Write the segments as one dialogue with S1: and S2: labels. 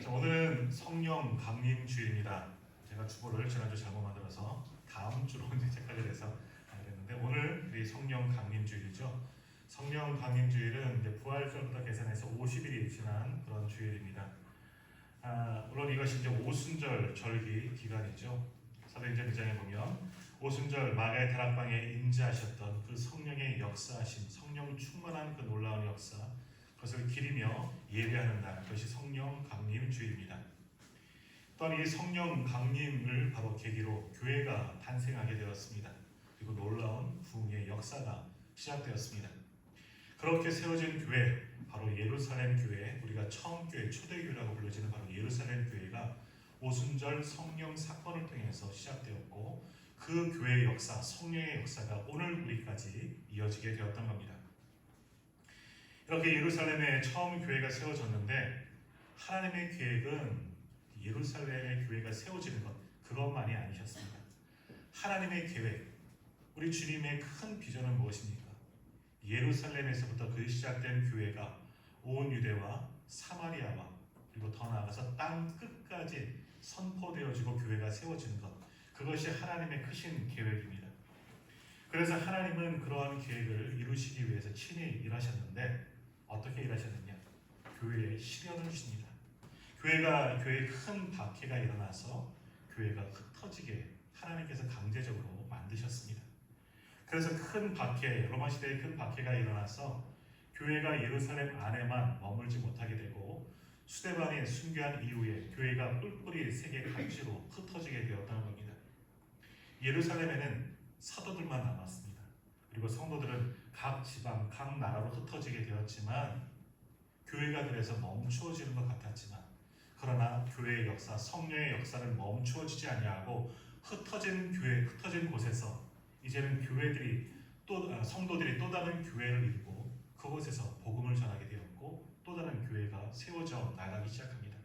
S1: 자, 오늘은 성령 강림 주일입니다. 제가 주보를 지난주 잘못 만들어서 다음 주로 이제 착각을 해서 그랬는데 오늘 이 성령 강림 주일이죠. 성령 강림 주일은 이제 부활절부터 계산해서 50일이 지난 그런 주일입니다. 물론 이것이 이제 오순절 절기 기간이죠. 사도행전 2장에 보면 오순절 마가의 다락방에 임재하셨던 그 성령의 역사하심, 성령 충만한 그 놀라운 역사, 그것을 기리며 예배하는 날, 그것이 성령 강림 주일입니다. 또한 이 성령 강림을 바로 계기로 교회가 탄생하게 되었습니다. 그리고 놀라운 부흥의 역사가 시작되었습니다. 그렇게 세워진 교회, 바로 예루살렘 교회, 우리가 처음 교회, 초대교회라고 불려지는 바로 예루살렘 교회가 오순절 성령 사건을 통해서 시작되었고, 그 교회의 역사, 성령의 역사가 오늘 우리까지 이어지게 되었던 겁니다. 이렇게 예루살렘에 처음 교회가 세워졌는데, 하나님의 계획은 예루살렘의 교회가 세워지는 것, 그것만이 아니셨습니다. 하나님의 계획, 우리 주님의 큰 비전은 무엇입니까? 예루살렘에서부터 그 시작된 교회가 온 유대와 사마리아와 그리고 더 나아가서 땅 끝까지 선포되어지고 교회가 세워지는 것, 그것이 하나님의 크신 계획입니다. 그래서 하나님은 그러한 계획을 이루시기 위해서 친히 일하셨는데, 어떻게 일하셨느냐? 교회에 시련을 주십니다. 교회에 큰 박해가 일어나서 교회가 흩어지게 하나님께서 강제적으로 만드셨습니다. 그래서 큰 박해, 로마 시대에 큰 박해가 일어나서 교회가 예루살렘 안에만 머물지 못하게 되고, 수데반이 순교한 이후에 교회가 뿔뿔이 세계 각지로 흩어지게 되었다는 겁니다. 예루살렘에는 사도들만 남았습니다. 그리고 성도들은 각 지방, 각 나라로 흩어지게 되었지만, 교회가 그래서 멈추어지는 것 같았지만, 그러나 교회의 역사, 성령의 역사는 멈추어지지 아니하고 흩어진 교회, 흩어진 곳에서 이제는 성도들이 또 다른 교회를 이루고 그곳에서 복음을 전하게 되었고, 또 다른 교회가 세워져 나가기 시작합니다.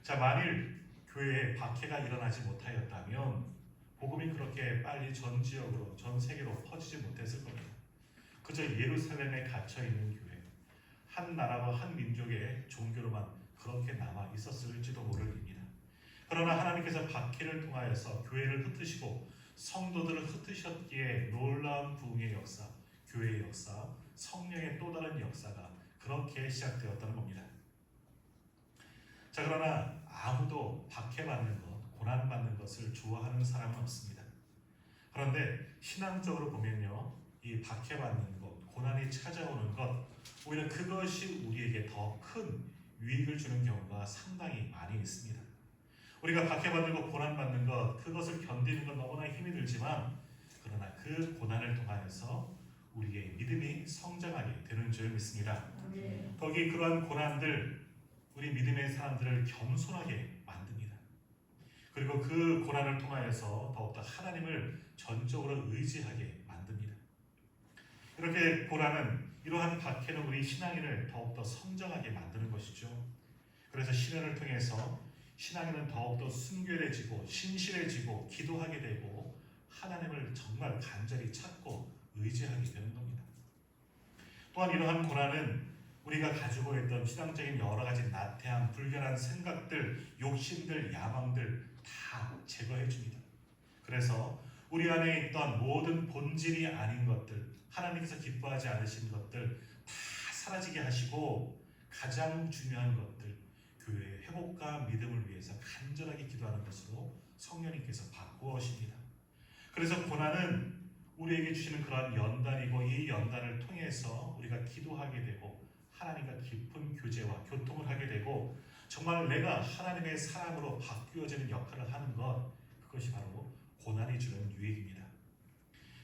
S1: 자, 만일 교회에 박해가 일어나지 못하였다면 복음이 그렇게 빨리 전 지역으로, 전 세계로 퍼지지 못했을 겁니다. 그저 예루살렘에 갇혀있는 교회, 한 나라와 한 민족의 종교로만 그렇게 남아 있었을지도 모를 일입니다. 그러나 하나님께서 박해를 통하여서 교회를 흩으시고 성도들을 흩으셨기에 놀라운 부흥의 역사, 교회의 역사, 성령의 또 다른 역사가 그렇게 시작되었다는 겁니다. 자, 그러나 아무도 박해받는 것, 고난받는 것을 좋아하는 사람은 없습니다. 그런데 신앙적으로 보면요, 이 박해받는 것, 고난이 찾아오는 것, 오히려 그것이 우리에게 더 큰 유익을 주는 경우가 상당히 많이 있습니다. 우리가 박해받는 것, 고난받는 것, 그것을 견디는 건 너무나 힘이 들지만, 그러나 그 고난을 통하여서 우리의 믿음이 성장하게 되는 줄 믿습니다. 거기 그러한 고난들, 우리 믿음의 사람들을 겸손하게 만듭니다. 그리고 그 고난을 통하여서 더욱더 하나님을 전적으로 의지하게 만듭니다. 이렇게 고난은, 이러한 박해는 우리 신앙인을 더욱더 성장하게 만드는 것이죠. 그래서 시련을 통해서 신앙인은 더욱더 순결해지고 신실해지고 기도하게 되고 하나님을 정말 간절히 찾고 의지하게 되는 겁니다. 또한 이러한 고난은 우리가 가지고 있던 신앙적인 여러 가지 나태함, 불결한 생각들, 욕심들, 야망들 다 제거해 줍니다. 그래서 우리 안에 있던 모든 본질이 아닌 것들, 하나님께서 기뻐하지 않으신 것들 다 사라지게 하시고, 가장 중요한 것들, 교회의 회복과 믿음을 위해서 간절하게 기도하는 것으로 성령님께서 바꾸어십니다. 그래서 고난은 우리에게 주시는 그러한 연단이고, 이 연단을 통해서 우리가 기도하게 되고 하나님과 깊은 교제와 교통을 하게 되고, 정말 내가 하나님의 사람으로 바뀌어지는 역할을 하는 것, 그것이 바로 고난이 주는 유익입니다.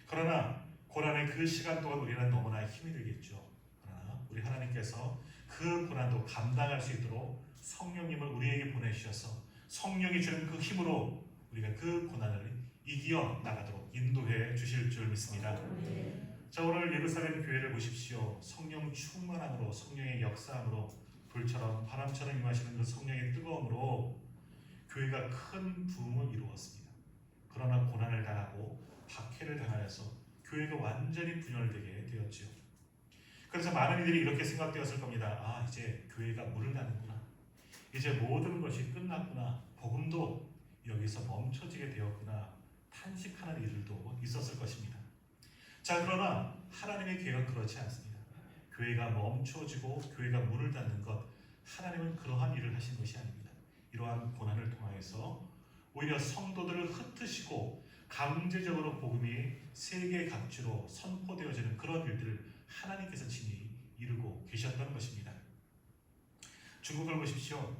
S1: 그러나 고난의 그 시간 동안 우리는 너무나 힘이 들겠죠. 그러나 우리 하나님께서 그 고난도 감당할 수 있도록 성령님을 우리에게 보내주셔서 성령이 주는 그 힘으로 우리가 그 고난을 이겨 나가도록 인도해 주실 줄 믿습니다. 자, 오늘 예루살렘 교회를 보십시오. 성령 충만함으로, 성령의 역사함으로, 불처럼 바람처럼 임하시는 그 성령의 뜨거움으로 교회가 큰 부흥을 이루었습니다. 그러나 고난을 당하고 박해를 당하여서 교회가 완전히 분열되게 되었지요. 그래서 많은 이들이 이렇게 생각되었을 겁니다. 이제 교회가 물을 닫는구나. 이제 모든 것이 끝났구나, 복음도 여기서 멈춰지게 되었구나 탄식하는 이들도 있었을 것입니다. 자, 그러나 하나님의 계획은 그렇지 않습니다. 교회가 멈춰지고 교회가 문을 닫는 것, 하나님은 그러한 일을 하신 것이 아닙니다. 이러한 고난을 통하여서 오히려 성도들을 흩으시고 강제적으로 복음이 세계 각지로 선포되어지는 그런 일들을 하나님께서 친히 이루고 계셨다는 것입니다. 중국을 보십시오.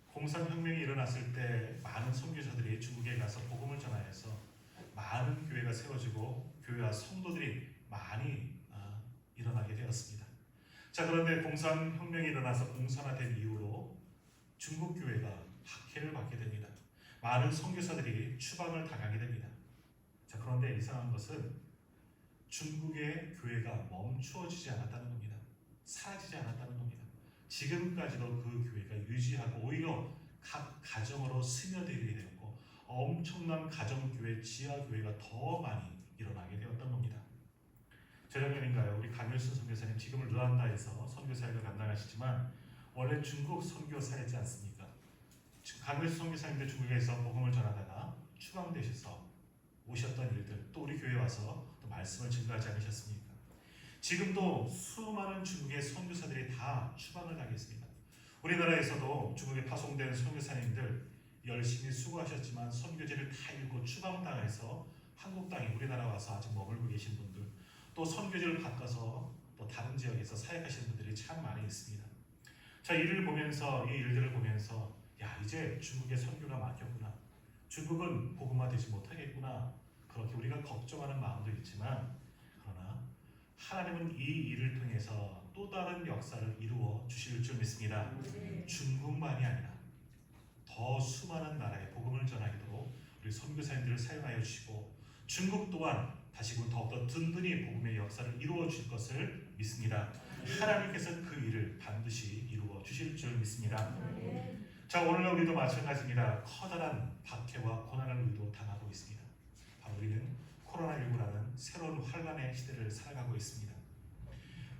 S1: 공산혁명이 일어났을 때 많은 선교사들이 중국에 가서 복음을 전하여서 많은 교회가 세워지고 교회와 성도들이 많이 일어나게 되었습니다. 자, 그런데 공산혁명이 일어나서 공산화된 이후로 중국 교회가 박해를 받게 됩니다. 많은 선교사들이 추방을 당하게 됩니다. 자, 그런데 이상한 것은 중국의 교회가 멈추어지지 않았다는 겁니다. 사라지지 않았다는 겁니다. 지금까지도 그 교회가 유지하고 오히려 각 가정으로 스며들게 되었고 엄청난 가정교회, 지하교회가 더 많이 일어나게 되었던 겁니다. 재작년인가요? 우리 강일순 선교사님 지금은 르완다에서 선교사역을 감당하시지만 원래 중국 선교사였지 않습니까? 강일순 선교사님들 중국에서 복음을 전하다가 추방되셔서 오셨던 일들, 또 우리 교회에 와서 또 말씀을 증거하지 않으셨습니까? 지금도 수많은 중국의 선교사들이 다 추방을 당했습니다. 우리나라에서도 중국에 파송된 선교사님들 열심히 수고하셨지만 선교지를 다 잃고 추방당해서 한국 땅에 우리나라 와서 아직 머물고 계신 분들, 또 선교지를 바꿔서 또 다른 지역에서 사역하시는 분들이 참 많이 있습니다. 자, 이 일들을 보면서 야, 이제 중국의 선교가 막혔구나, 중국은 복음화되지 못하겠구나, 그렇게 우리가 걱정하는 마음도 있지만, 그러나 하나님은 이 일을 통해서 또 다른 역사를 이루어 주실 줄 믿습니다. 중국만이 아니라 더 수많은 나라에 복음을 전하도록 우리 선교사님들을 사용하여 주시고, 중국 또한 다시금 더욱더 든든히 복음의 역사를 이루어 주실 것을 믿습니다. 하나님께서 그 일을 반드시 이루어 주실 줄 믿습니다. 자, 오늘 우리도 마찬가지입니다. 커다란 박해와 고난을 우리도 당하고 있습니다. 바로 우리는 코로나19라는 새로운 환란의 시대를 살아가고 있습니다.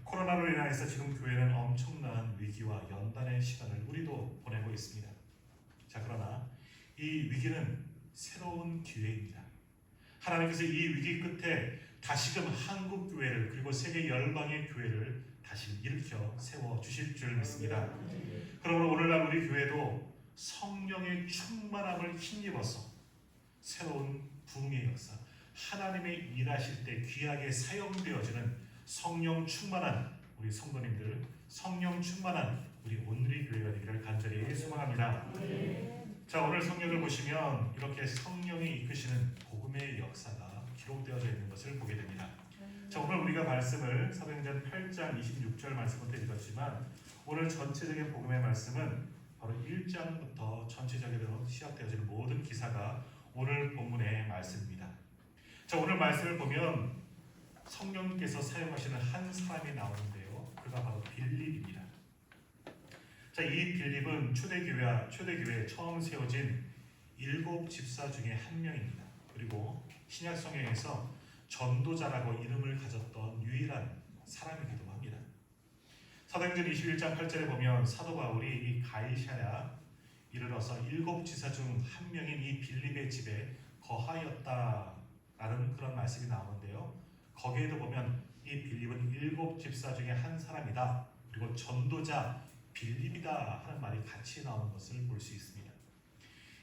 S1: 코로나로 인해서 지금 교회는 엄청난 위기와 연단의 시간을 우리도 보내고 있습니다. 자, 그러나 이 위기는 새로운 기회입니다. 하나님께서 이 위기 끝에 다시금 한국 교회를, 그리고 세계 열방의 교회를 다시 일으켜 세워 주실 줄 믿습니다. 그러므로 오늘날 우리 교회도 성령의 충만함을 힘입어서 새로운 부흥의 역사, 하나님의 일하실 때 귀하게 사용되어지는 성령 충만한 우리 성도님들, 성령 충만한 우리 온누리 교회가 되기를 간절히 소망합니다. 자, 오늘 성경을 보시면 이렇게 성령이 이끄시는 복음의 역사가 기록되어져 있는 것을 보게 됩니다. 자, 오늘 우리가 말씀을 사도행전 8장 26절 말씀부터 읽었지만 오늘 전체적인 복음의 말씀은 바로 1장부터 전체적으로 시작되어지는 모든 기사가 오늘 본문의 말씀입니다. 자, 오늘 말씀을 보면 성령께서 사용하시는 한 사람이 나오는데요. 그가 바로 빌립입니다. 자, 이 빌립은 초대교회에 처음 세워진 7 집사 중에 한 명입니다. 그리고 신약 성경에서 전도자라고 이름을 가졌던 유일한 사람이기도 합니다. 사도행전 21장 8절에 보면 사도 바울이 이 가이사랴 이르러서 7 지사 중 한 명인 이 빌립의 집에 거하였다라는 그런 말씀이 나오는데요. 거기에도 보면 이 빌립은 7 집사 중에 한 사람이다, 그리고 전도자 빌립이다 하는 말이 같이 나오는 것을 볼 수 있습니다.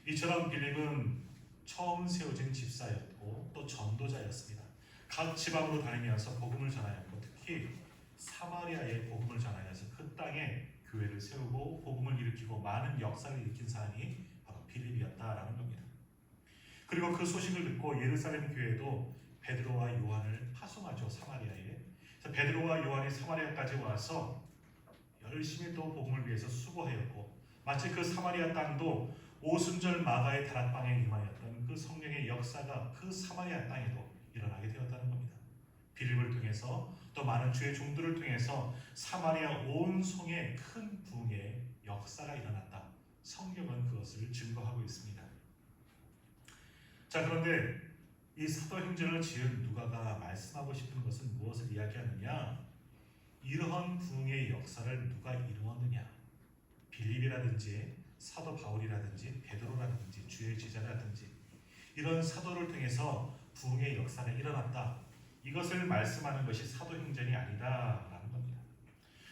S1: 이처럼 빌립은 처음 세워진 집사였고 또 전도자였습니다. 각 지방으로 다니면서 복음을 전하였고 특히 사마리아에 복음을 전하여서 그 땅에 교회를 세우고 복음을 일으키고 많은 역사를 일으킨 사람이 바로 빌립이었다라는 겁니다. 그리고 그 소식을 듣고 예루살렘 교회도 베드로와 요한을 파송하죠, 사마리아에. 베드로와 요한이 사마리아까지 와서 열심히 또 복음을 위해서 수고하였고, 마치 그 사마리아 땅도 오순절 마가의 다락방에 임하였던 그 성령의 역사가 그 사마리아 땅에도 일어나게 되었다는 겁니다. 빌립을 통해서 또 많은 주의 종들을 통해서 사마리아 온 성에 큰 부흥의 역사가 일어났다. 성경은 그것을 증거하고 있습니다. 자, 그런데 이 사도행전을 지은 누가가 말씀하고 싶은 것은 무엇을 이야기하느냐? 이러한 부흥의 역사를 누가 이루었느냐? 빌립이라든지 사도 바울이라든지 베드로라든지 주의 제자라든지 이런 사도를 통해서 부흥의 역사가 일어났다. 이것을 말씀하는 것이 사도행전이 아니다라는 겁니다.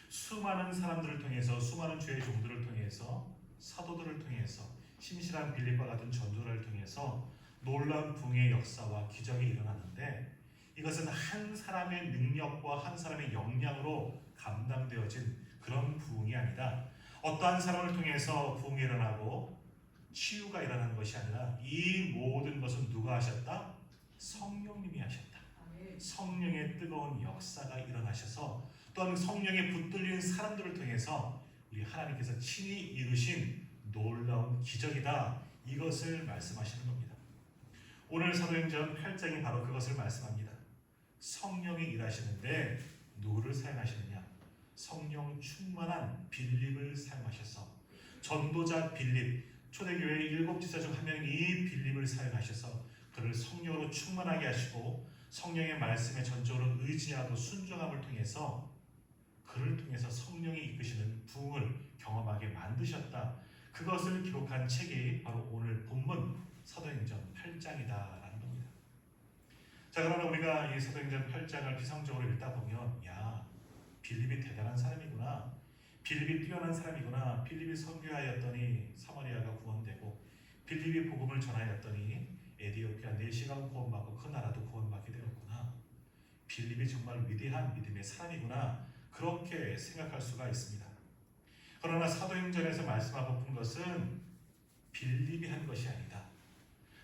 S1: 수많은 사람들을 통해서 수많은 주의 종들을 통해서 사도들을 통해서 신실한 빌립과 같은 전도를 통해서 놀라운 부흥의 역사와 기적이 일어나는데 이것은 한 사람의 능력과 한 사람의 역량으로 감당되어진 그런 부흥이 아니다. 어떠한 사람을 통해서 부흥이 일어나고 치유가 일어나는 것이 아니라 이 모든 것은 누가 하셨다? 성령님이 하셨다. 성령의 뜨거운 역사가 일어나셔서 또한 성령에 붙들린 사람들을 통해서 우리 하나님께서 친히 이루신 놀라운 기적이다. 이것을 말씀하시는 겁니다. 오늘 사도행전 8장이 바로 그것을 말씀합니다. 성령이 일하시는데 누구를 사용하시느냐? 성령 충만한 빌립을 사용하셔서 전도자 빌립, 초대교회의 7 지사 중 한 명인 이 빌립을 사용하셔서 그를 성령으로 충만하게 하시고 성령의 말씀에 전적으로 의지하고 순종함을 통해서 그를 통해서 성령이 이끄시는 부흥을 경험하게 만드셨다. 그것을 기록한 책이 바로 오늘 본문 사도행전 8장이다라는 겁니다. 자, 그러나 우리가 이 사도행전 8장을 피상적으로 읽다 보면 야, 빌립이 대단한 사람이구나. 빌립이 뛰어난 사람이구나. 빌립이 선교하였더니 사마리아가 구원되고 빌립이 복음을 전하였더니 에디오피아 내시가 구원받고 그 나라도 구원받게 되었구나. 빌립이 정말 위대한 믿음의 사람이구나. 그렇게 생각할 수가 있습니다. 그러나 사도행전에서 말씀하고 싶은 것은 빌립이 한 것이 아니다.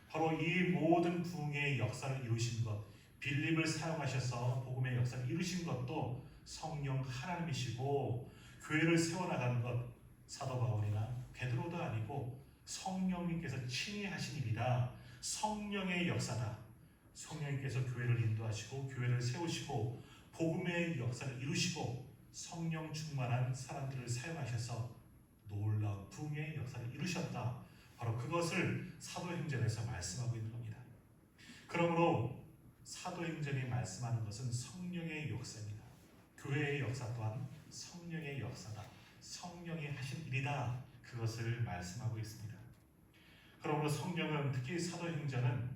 S1: 바로 이 모든 부흥의 역사를 이루신 것, 빌립을 사용하셔서 복음의 역사를 이루신 것도 성령 하나님이시고 교회를 세워나가는 것 사도 바울이나 베드로도 아니고 성령님께서 친히 하신 일이다. 성령의 역사다. 성령님께서 교회를 인도하시고 교회를 세우시고 복음의 역사를 이루시고 성령 충만한 사람들을 사용하셔서 놀라운 부흥의 역사를 이루셨다. 바로 그것을 사도행전에서 말씀하고 있는 겁니다. 그러므로 사도행전이 말씀하는 것은 성령의 역사입니다. 교회의 역사 또한 성령의 역사다. 성령이 하신 일이다. 그것을 말씀하고 있습니다. 그러므로 성령은 특히 사도행전은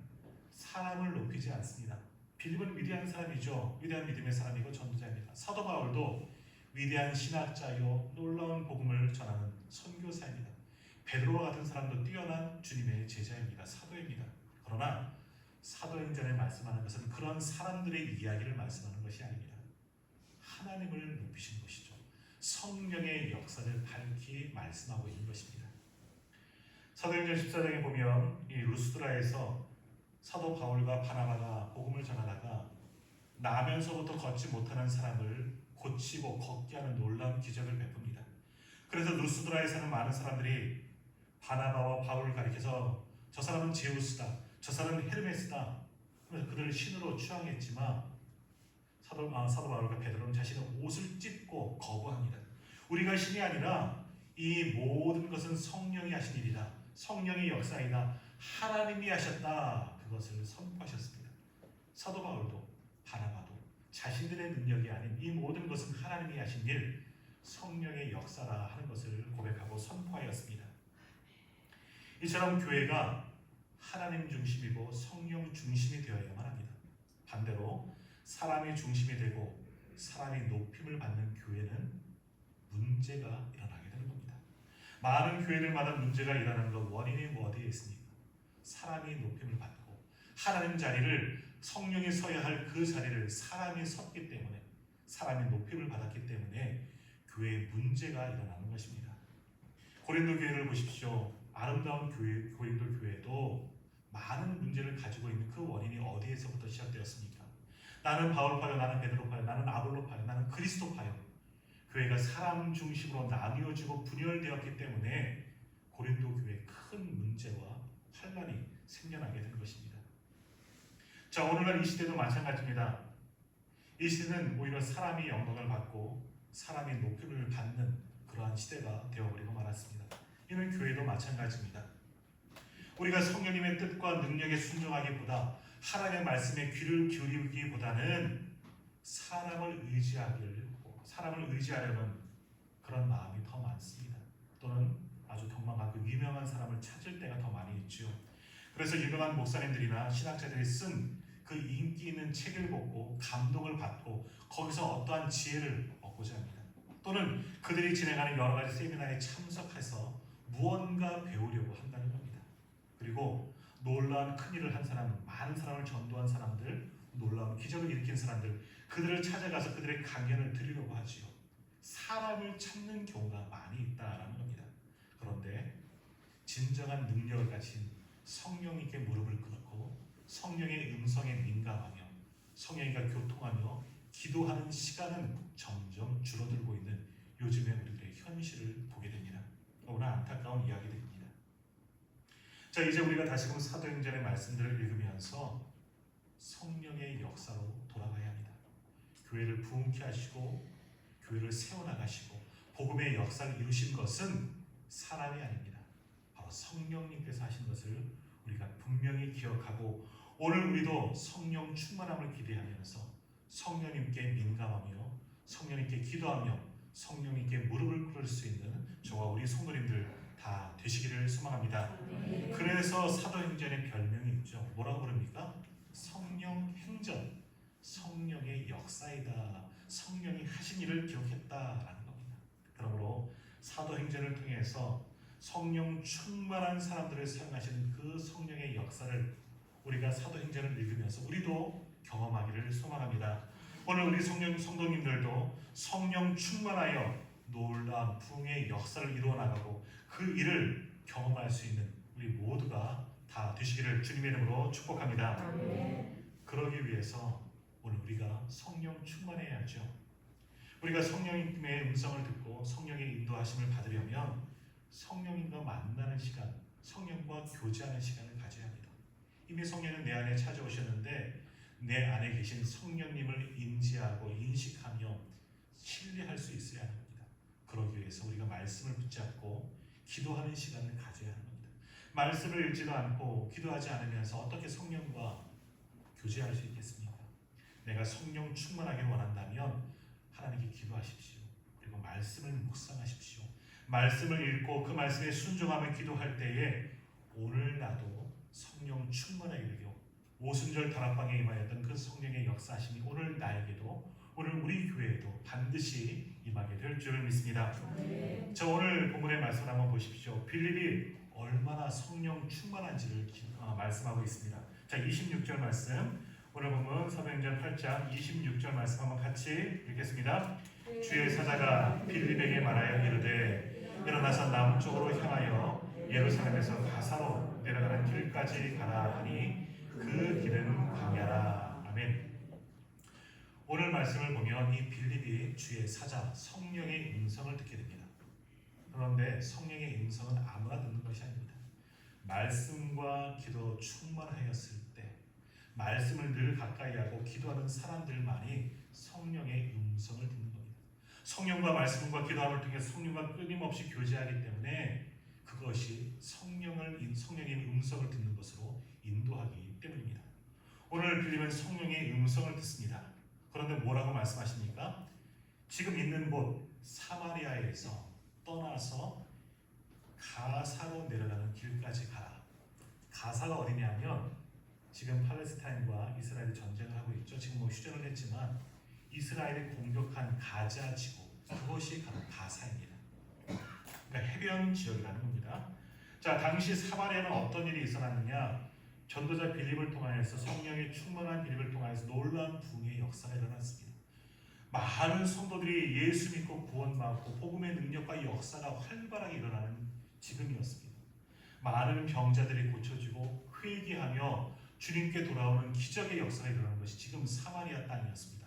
S1: 사람을 높이지 않습니다. 빌립은 위대한 사람이죠. 위대한 믿음의 사람이고 전도자입니다. 사도 바울도 위대한 신학자요 놀라운 복음을 전하는 선교사입니다. 베드로와 같은 사람도 뛰어난 주님의 제자입니다. 사도입니다. 그러나 사도행전에 말씀하는 것은 그런 사람들의 이야기를 말씀하는 것이 아닙니다. 하나님을 높이신 것이죠. 성령의 역사를 밝히 말씀하고 있는 것입니다. 사도행전 14장에 보면 이 루스드라에서 사도 바울과 바나바가 복음을 전하다가 나면서부터 걷지 못하는 사람을 고치고 걷게 하는 놀라운 기적을 베풉니다. 그래서 루스드라에 사는 많은 사람들이 바나바와 바울을 가리켜서 저 사람은 제우스다, 저 사람은 헤르메스다 하면서 그들을 신으로 추앙했지만 사도 바울과 베드로는 자신의 옷을 찢고 거부합니다. 우리가 신이 아니라 이 모든 것은 성령이 하신 일이다. 성령의 역사이다. 하나님이 하셨다. 그것을 선포하셨습니다. 사도 바울도 바나바도 자신들의 능력이 아닌 이 모든 것은 하나님이 하신 일, 성령의 역사라 하는 것을 고백하고 선포하였습니다. 이처럼 교회가 하나님 중심이고 성령 중심이 되어야만 합니다. 반대로 사람이 중심이 되고 사람이 높임을 받는 교회는 문제가 일어나게 되는 겁니다. 많은 교회들마다 문제가 일어나는 것 원인이 어디에 있습니까? 사람이 높임을 받고 하나님 자리를 성령이 서야 할 그 자리를 사람이 섰기 때문에 사람이 높임을 받았기 때문에 교회에 문제가 일어나는 것입니다. 고린도 교회를 보십시오. 아름다운 교회, 고린도 교회도 많은 문제를 가지고 있는 그 원인이 어디에서부터 시작되었습니까? 나는 바울파요, 나는 베드로파요, 나는 아볼로파요, 나는 그리스도파요. 교회가 사람 중심으로 나뉘어지고 분열되었기 때문에 고린도 교회에 큰 문제와 환란이 생겨나게 된 것입니다. 자, 오늘날 이 시대도 마찬가지입니다. 이 시대는 오히려 사람이 영광을 받고 사람이 높임을 받는 그러한 시대가 되어버리고 말았습니다. 이는 교회도 마찬가지입니다. 우리가 성령님의 뜻과 능력에 순종하기보다 하나님의 말씀에 귀를 기울이기보다는 사람을 의지하려는 그런 마음이 더 많습니다. 또는 아주 덕망하고 유명한 사람을 찾을 때가 더 많이 있죠. 그래서 유명한 목사님들이나 신학자들이 쓴 그 인기 있는 책을 보고 감동을 받고 거기서 어떠한 지혜를 얻고자 합니다. 또는 그들이 진행하는 여러 가지 세미나에 참석해서 무언가 배우려고 한다는 겁니다. 그리고 놀라운 큰일을 한 사람, 많은 사람을 전도한 사람들, 놀라운 기적을 일으킨 사람들, 그들을 찾아가서 그들의 강연을 들으려고 하지요. 사람을 찾는 경우가 많이 있다라는 겁니다. 그런데 진정한 능력을 가진 성령님께 무릎을 꿇고 성령의 음성에 민감하며 성령과 교통하며 기도하는 시간은 점점 줄어들고 있는 요즘의 우리들의 현실을 보게 됩니다. 너무나 안타까운 이야기들입니다. 자, 이제 우리가 다시금 사도행전의 말씀들을 읽으면서 성령의 역사로 돌아가야 합니다. 교회를 부흥케 하시고 교회를 세워나가시고 복음의 역사를 이루신 것은 사람이 아닙니다. 바로 성령님께서 하신 것을 우리가 분명히 기억하고 오늘 우리도 성령 충만함을 기대하면서 성령님께 민감하며 성령님께 기도하며 성령님께 무릎을 꿇을 수 있는 저와 우리 성도님들 다 되시기를 소망합니다. 그래서 사도행전의 별명이 있죠. 뭐라고 부릅니까? 성령 행전, 성령의 역사이다. 성령이 하신 일을 기록했다라는 겁니다. 그러므로 사도행전을 통해서 성령 충만한 사람들을 사용하시는 그 성령의 역사를 우리가 사도행전을 읽으면서 우리도 경험하기를 소망합니다. 오늘 우리 성도님들도 성령 충만하여 놀라운 부흥의 역사를 이루어 나가고 그 일을 경험할 수 있는 우리 모두가 다 되시기를 주님의 이름으로 축복합니다. 그러기 위해서 오늘 우리가 성령 충만해야죠. 우리가 성령님의 음성을 듣고 성령의 인도하심을 받으려면 성령님과 만나는 시간, 성령과 교제하는 시간을 가져야 합니다. 이미 성령은 내 안에 찾아오셨는데 내 안에 계신 성령님을 인지하고 인식하며 신뢰할 수 있어야 합니다. 그러기 위해서 우리가 말씀을 붙잡고 기도하는 시간을 가져야 합니다. 말씀을 읽지도 않고 기도하지 않으면서 어떻게 성령과 교제할 수 있겠습니까? 내가 성령 충만하게 원한다면 하나님께 기도하십시오. 그리고 말씀을 묵상하십시오. 말씀을 읽고 그 말씀에 순종하며 기도할 때에 오늘 나도 성령 충만하게 되고 오순절 다락방에 임하였던 그 성령의 역사하심이 오늘 나에게도 오늘 우리 교회에도 반드시 임하게 될 줄을 믿습니다. 자, 오늘 본문의 말씀을 한번 보십시오. 빌립이 얼마나 성령 충만한지를 말씀하고 있습니다. 자, 26절 말씀, 오늘 본문 사도행전 8장 26절 말씀 한번 같이 읽겠습니다. 주의 사자가 빌립에게 말하여 이르되 일어나서 남쪽으로 향하여 예루살렘에서 가사로 내려가는 길까지 가라 하니 그 길은 광야라. 아멘. 오늘 말씀을 보면 이 빌립이 주의 사자 성령의 음성을 듣게 됩니다. 그런데 성령의 음성은 아무나 듣는 것이 아닙니다. 말씀과 기도 충만하였을 때 말씀을 늘 가까이 하고 기도하는 사람들만이 성령의 음성을 듣는 겁니다. 성령과 말씀과 기도함을 통해 성령과 끊임없이 교제하기 때문에 그것이 성령의 음성을 듣는 것으로 인도하기 때문입니다. 오늘 빌립은 성령의 음성을 듣습니다. 그런데 뭐라고 말씀하십니까? 지금 있는 곳 사마리아에서 떠나서 가사로 내려가는 길까지 가라. 가사가 어디냐면 지금 팔레스타인과 이스라엘이 전쟁을 하고 있죠. 지금 휴전을 했지만 이스라엘이 공격한 가자 지구, 그것이 가사입니다. 그러니까 해변 지역이라는 겁니다. 자, 당시 사마리아는 어떤 일이 있었느냐? 전도자 빌립을 통하여서 성령의 충만한 빌립을 통하여서 놀라운 부흥의 역사가 일어났습니다. 많은 성도들이 예수 믿고 구원받고 복음의 능력과 역사가 활발하게 일어나는 지금이었습니다. 많은 병자들이 고쳐지고 회개하며 주님께 돌아오는 기적의 역사가 일어나는 것이 지금 사마리아 땅이었습니다.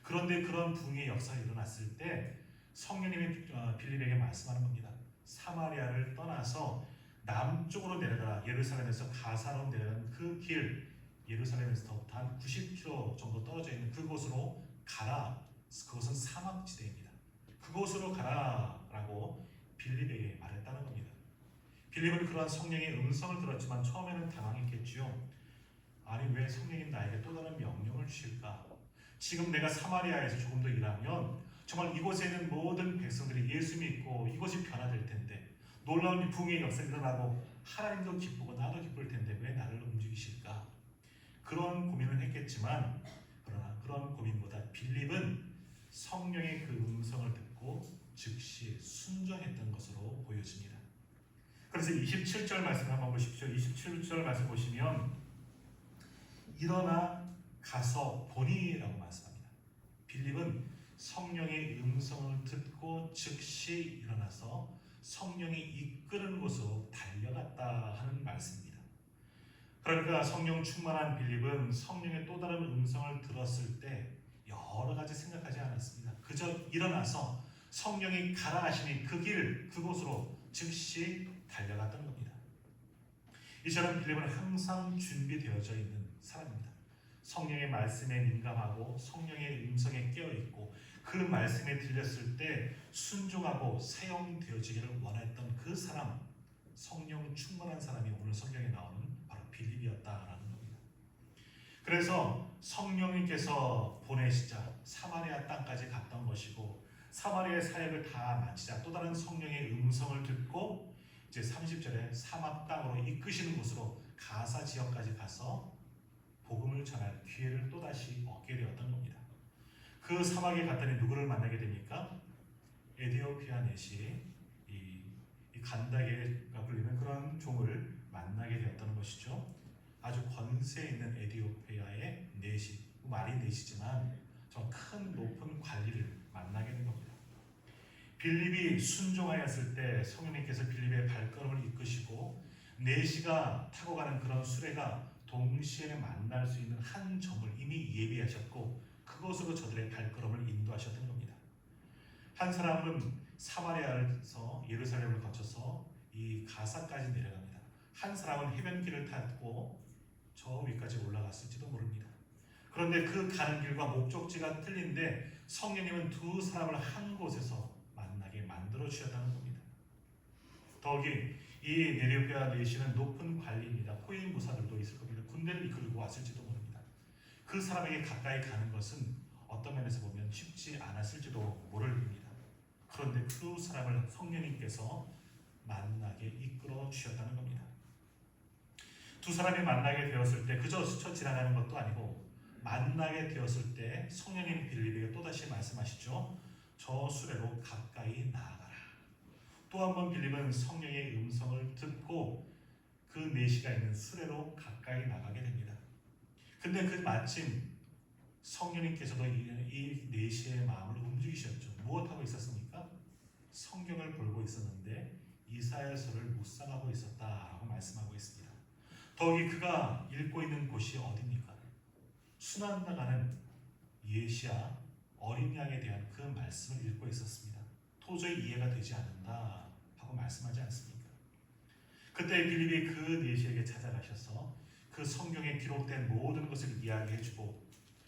S1: 그런데 그런 부흥의 역사가 일어났을 때 성령님이 빌립에게 말씀하는 겁니다. 사마리아를 떠나서 남쪽으로 내려가라. 예루살렘에서 가사로 내려가는 그 길, 예루살렘에서부터 한 90km 정도 떨어져 있는 그곳으로 가라. 그것은 사막지대입니다. 그곳으로 가라라고 빌립에게 말했다는 겁니다. 빌립은 그러한 성령의 음성을 들었지만 처음에는 당황했겠지요. 아니, 왜 성령님 나에게 또 다른 명령을 주실까? 지금 내가 사마리아에서 조금 더 일하면 정말 이곳에 있는 모든 백성들이 예수 믿고 이곳이 변화될 텐데 놀라운 부흥의 역사가 일어나고 하나님도 기쁘고 나도 기쁠 텐데 왜 나를 움직이실까? 그런 고민을 했겠지만 그러나 그런 고민보다 빌립은 성령의 그 음성을 듣고 즉시 순종했던 것으로 보여집니다. 그래서 27절 말씀 한번 보십시오. 27절 말씀 보시면 일어나 가서 보니라고 말씀합니다. 빌립은 성령의 음성을 듣고 즉시 일어나서 성령이 이끄는 곳으로 달려갔다 하는 말씀입니다. 그러니까 성령 충만한 빌립은 성령의 또 다른 음성을 들었을 때 여러 가지 생각하지 않았습니다. 그저 일어나서 성령이 가라 하시니 그 길, 그곳으로 즉시 달려갔던 겁니다. 이처럼 빌립은 항상 준비되어져 있는 사람입니다. 성령의 말씀에 민감하고 성령의 음성에 깨어있고 그 말씀에 들렸을 때 순종하고 사용되어지기를 원했던 그 사람, 성령 충만한 사람이 오늘 성경에 나오는 바로 빌립이었다라는 겁니다. 그래서 성령님께서 보내시자 사마리아 땅까지 갔던 것이고 사마리아의 사역을 다 마치자 또 다른 성령의 음성을 듣고 이제 30절에 사막 땅으로 이끄시는 곳으로 가사 지역까지 가서 복음을 전할 기회를 또다시 얻게 되었던 겁니다. 그 사막에 갔더니 누구를 만나게 됩니까? 에디오피아 내시 이 간다게가 불리는 그런 종을 만나게 되었다는 것이죠. 아주 권세 있는 에디오피아의 내시, 말이 내시지만 좀 큰 높은 관리를 만나게 된 겁니다. 빌립이 순종하였을 때 성령님께서 빌립의 발걸음을 이끄시고 내시가 타고 가는 그런 수레가 동시에 만날 수 있는 한 점을 이미 예비하셨고 그것으로 저들의 발걸음을 인도하셨던 겁니다. 한 사람은 사마리아에서 예루살렘을 거쳐서 이 가사까지 내려갑니다. 한 사람은 해변길을 타고 저 위까지 올라갔을지도 모릅니다. 그런데 그 가는 길과 목적지가 틀린데 성령님은 두 사람을 한 곳에서 만나게 만들어 주셨다는 겁니다. 더욱이 이 에디오피아 내시는 높은 관리입니다. 호위 무사들도 있을 겁니다. 군대를 이끌고 왔을지도 모릅니다. 그 사람에게 가까이 가는 것은 어떤 면에서 보면 쉽지 않았을지도 모를 일입니다. 그런데 그 사람을 성령님께서 만나게 이끌어 주셨다는 겁니다. 두 사람이 만나게 되었을 때 그저 스쳐 지나가는 것도 아니고 만나게 되었을 때 성령님 빌립에게 또다시 말씀하시죠. 저 수레로 가까이 나아가라. 또 한 번 빌립은 성령의 음성을 듣고 그 내시가 있는 수레로 가까이 나가게 됩니다. 근데 그 마침 성령님께서도 이 내시의 마음을 움직이셨죠. 무엇하고 있었습니까? 성경을 보고 있었는데 이사야서를 묵상하고 있었다라고 말씀하고 있습니다. 더욱이 그가 읽고 있는 곳이 어디입니까? 순환당하는 예시야 어린 양에 대한 그 말씀을 읽고 있었습니다. 도저히 이해가 되지 않는다 하고 말씀하지 않습니까? 그때 빌립이 그 내시에게 찾아가셔서 그 성경에 기록된 모든 것을 이야기해주고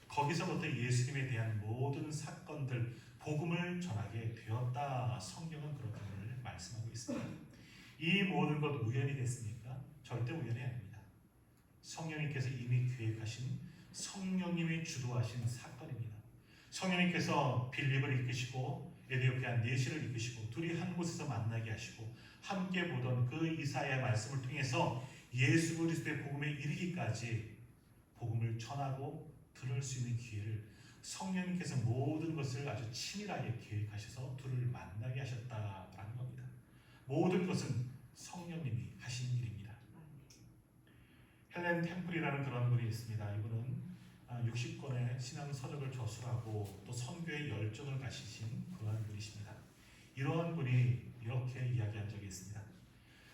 S1: 거기서부터 예수님에 대한 모든 사건들 복음을 전하게 되었다. 성경은 그렇게 말씀하고 있습니다. 이 모든 것 우연이 됐습니까? 절대 우연이 아닙니다. 성령님께서 이미 계획하신 성령님이 주도하신 사건입니다. 성령님께서 빌립을 이끄시고 에디오피아 내시를 이끄시고 둘이 한 곳에서 만나게 하시고 함께 보던 그 이사야의 말씀을 통해서 예수 그리스도의 복음에 이르기까지 복음을 전하고 들을 수 있는 기회를 성령님께서 모든 것을 아주 치밀하게 계획하셔서 둘을 만나게 하셨다라는 겁니다. 모든 것은 성령님이 하신 일입니다. 헬렌 템플이라는 그런 분이 있습니다. 이분은 60권의 신앙 서적을 저술하고 또 선교의 열정을 가지신 그러한 분이십니다. 이러한 분이 이렇게 이야기한 적이 있습니다.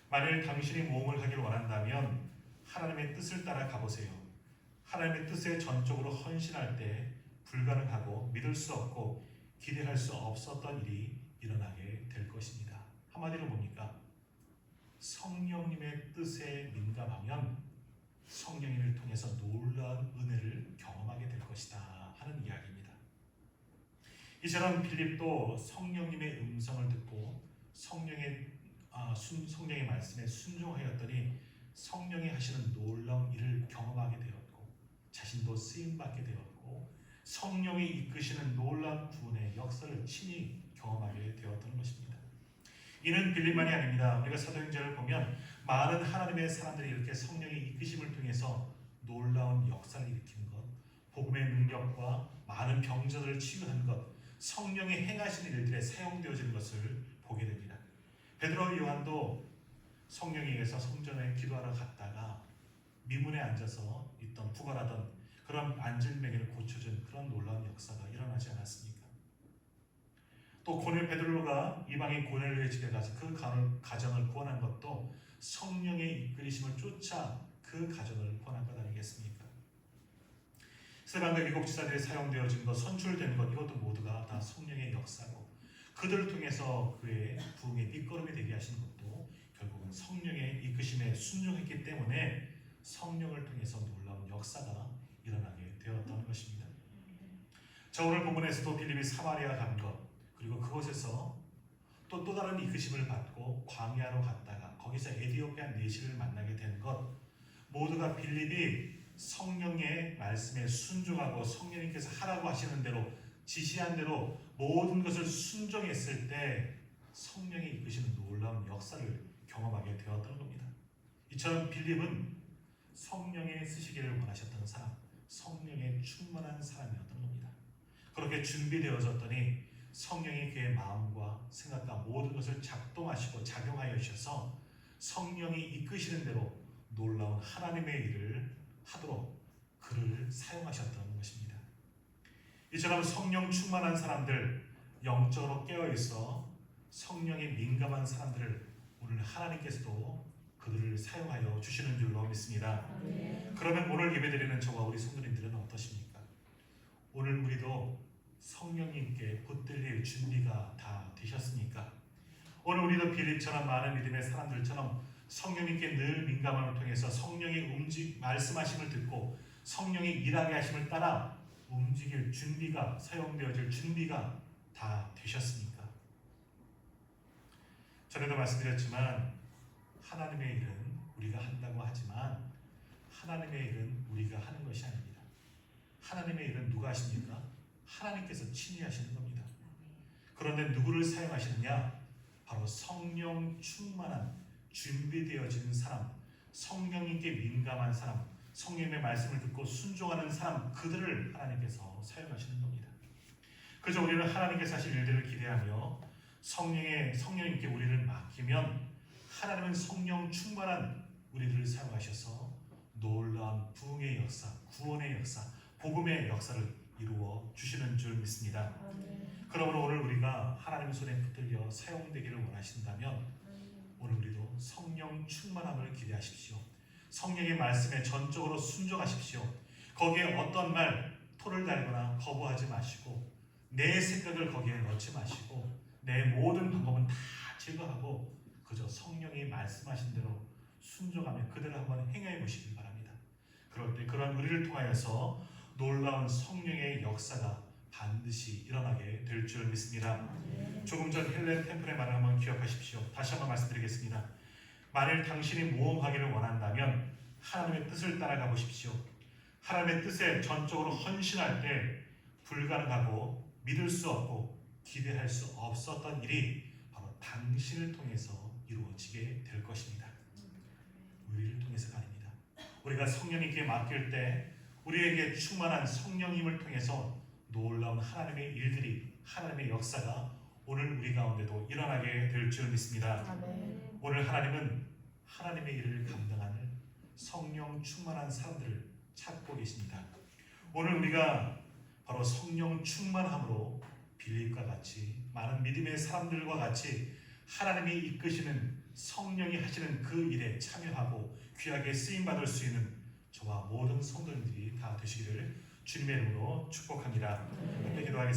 S1: 만일 당신이 모험을 하길 원한다면 하나님의 뜻을 따라 가보세요. 하나님의 뜻에 전적으로 헌신할 때 불가능하고 믿을 수 없고 기대할 수 없었던 일이 일어나게 될 것입니다. 한마디로 뭡니까? 성령님의 뜻에 민감하면 성령님을 통해서 놀라운 은혜를 경험하게 될 것이다 하는 이야기입니다. 이처럼 빌립도 성령님의 음성을 듣고 성령의 말씀에 순종하였더니 성령이 하시는 놀라운 일을 경험하게 되었고 자신도 쓰임받게 되었고 성령이 이끄시는 놀라운 구원의 역사를 친히 경험하게 되었던 것입니다. 이는 빌립만이 아닙니다. 우리가 사도행전을 보면 많은 하나님의 사람들이 이렇게 성령의 이끄심을 통해서 놀라운 역사를 일으키는 것, 복음의 능력과 많은 병자들을 치유하는 것, 성령이 행하시는 일들에 사용되어지는 것을 보게 됩니다. 베드로와 요한도 성령에 의해서 성전에 기도하러 갔다가 미문에 앉아서 있던 부활하던 그런 안질병을 고쳐준 그런 놀라운 역사가 일어나지 않았습니까? 또 베드로가 이방인 고넬료의 집에 가서 그 가정을 구원한 것도 성령의 이끌리심을 쫓아 그 가정을 구원한 것 아니겠습니까? 스데반과 일곱 지사들이 사용되어진 것, 선출된 것, 이것도 모두가 다 성령의 역사고 그들을 통해서 그의 부흥의 밑거름이 되게 하신 것도 결국은 성령의 이끄심에 순종했기 때문에 성령을 통해서 놀라운 역사가 일어나게 되었던 것입니다. 자, 오늘 본문에서도 빌립이 사마리아 간 것, 그리고 그곳에서 또 다른 이끄심을 받고 광야로 갔다가 거기서 에디오피아 내시를 만나게 된 것, 모두가 빌립이 성령의 말씀에 순종하고 성령님께서 하라고 하시는 대로 지시한 대로 모든 것을 순종했을 때 성령이 이끄시는 놀라운 역사를 경험하게 되었던 겁니다. 이처럼 빌립은 성령의 쓰시기를 원하셨던 사람, 성령에 충만한 사람이었던 겁니다. 그렇게 준비되어졌더니 성령이 그의 마음과 생각과 모든 것을 작동하시고 작용하여 주셔서 성령이 이끄시는 대로 놀라운 하나님의 일을 하도록 그를 사용하셨던 것입니다. 이처럼 성령 충만한 사람들, 영적으로 깨어있어 성령에 민감한 사람들을 오늘 하나님께서도 그들을 사용하여 주시는 줄로 믿습니다. 그러면 오늘 예배드리는 저와 우리 성도님들은 어떠십니까? 오늘 우리도 성령님께 붙들릴 준비가 다 되셨습니까? 오늘 우리도 빌립처럼 많은 믿음의 사람들처럼 성령님께 늘 민감함을 통해서 성령의 말씀하심을 듣고 성령이 일하게 하심을 따라 움직일 준비가, 사용되어질 준비가 다 되셨습니까? 전에도 말씀드렸지만 하나님의 일은 우리가 한다고 하지만 하나님의 일은 우리가 하는 것이 아닙니다. 하나님의 일은 누가 하십니까? 하나님께서 친히 하시는 겁니다. 그런데 누구를 사용하시느냐? 바로 성령 충만한 준비되어진 사람, 성령님께 민감한 사람, 성령의 말씀을 듣고 순종하는 사람, 그들을 하나님께서 사용하시는 겁니다. 그래서 우리는 하나님께서 하실 일들을 기대하며 성령님께 우리를 맡기면 하나님은 성령 충만한 우리들을 사용하셔서 놀라운 부흥의 역사, 구원의 역사, 복음의 역사를 이루어 주시는 줄 믿습니다. 그러므로 오늘 우리가 하나님의 손에 붙들려 사용되기를 원하신다면 오늘 우리도 성령 충만함을 기대하십시오. 성령의 말씀에 전적으로 순종하십시오. 거기에 어떤 말 토를 달거나 거부하지 마시고 내 생각을 거기에 넣지 마시고 내 모든 방법은 다 제거하고 그저 성령이 말씀하신 대로 순종하며 그대로 한번 행해 보시길 바랍니다. 그럴 때 그런 우리를 통하여서 놀라운 성령의 역사가 반드시 일어나게 될 줄 믿습니다. 조금 전 헬렌 템플의 말을 한번 기억하십시오. 다시 한번 말씀드리겠습니다. 만일 당신이 모험하기를 원한다면 하나님의 뜻을 따라가 보십시오. 하나님의 뜻에 전적으로 헌신할 때 불가능하고 믿을 수 없고 기대할 수 없었던 일이 바로 당신을 통해서 이루어지게 될 것입니다. 우리를 통해서가 아닙니다. 우리가 성령님께 맡길 때 우리에게 충만한 성령님을 통해서 놀라운 하나님의 일들이, 하나님의 역사가 오늘 우리 가운데도 일어나게 될 줄 믿습니다. 아멘. 오늘 하나님은 하나님의 일을 감당하는 성령 충만한 사람들을 찾고 계십니다. 오늘 우리가 바로 성령 충만함으로 빌립과 같이 많은 믿음의 사람들과 같이 하나님이 이끄시는 성령이 하시는 그 일에 참여하고 귀하게 쓰임받을 수 있는 저와 모든 성도님들이 다 되시기를 주님의 이름으로 축복합니다. 함께 기도하겠습니다.